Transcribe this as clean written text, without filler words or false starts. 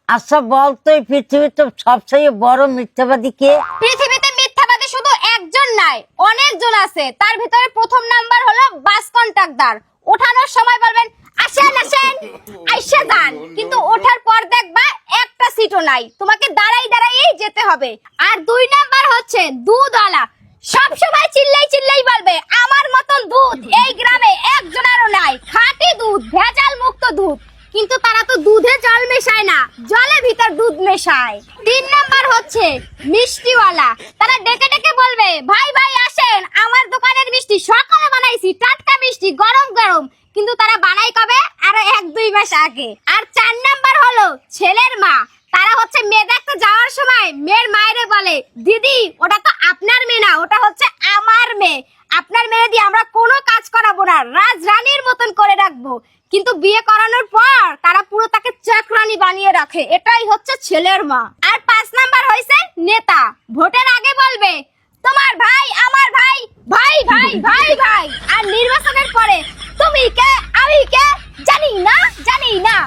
আচ্ছা বল তো এই পৃথিবীতে সবচেয়ে বড় মিথ্যাবাদী কে? পৃথিবীতে মিথ্যাবাদী শুধু একজন নাই, অনেকজন আছে। তার ভিতরে প্রথম নাম্বার হলো বাস কন্ট্রাক্টর। ওঠানোর সময় বলবেন আসেন আসেন, আইসা যান, কিন্তু ওঠার পর দেখবা একটা সিটও নাই, তোমাকে দাঁড়াই দাঁড়াই যেতে হবে। আর 2 নাম্বার হচ্ছে দুধওয়ালা। সব সময় চিল্লাই চিল্লাই বলবে আমার মতন দুধ এই গ্রামে একজনেরও নাই, খাঁটি দুধ, ভেজাল মুক্ত দুধ। কিন্তু তারা তো দুধে জল মেশায় না, জলের ভিতর দুধ মেশায়। 3 নাম্বার হচ্ছে মিষ্টিওয়ালা। তারা ডেকে ডেকে বলবে ভাই ভাই আসেন, আমার দোকানের মিষ্টি সকালে বানাইছি, টাটকা মিষ্টি, গরম গরম। কিন্তু তারা বানাই কবে? আরো 1-2 মাস আগে। আর 4 নাম্বার হলো ছেলের মা। তারা হচ্ছে মেয়ে দেখতে যাওয়ার সময় মেয়ের মায়েরে বলে দিদি ওটা তো আপনার মেয়ে না, ওটা হচ্ছে আমার মেয়ে, আপনার মেয়ে দিয়ে আমরা কোনো কাজ করাবো না, রাজরানীর মতন করে রাখবো। কিন্তু বিয়ে করানোর পর তারা পুরো তাকে চাকরানি বানিয়ে রাখে। এটাই হচ্ছে ছেলের মা। আর 5 নাম্বার হইছে নেতা। ভোটের আগে বলবে তোমার ভাই আমার ভাই, ভাই ভাই ভাই ভাই, আর নির্বাচনের পরে তুমি কে আমি কে জানি না জানি না।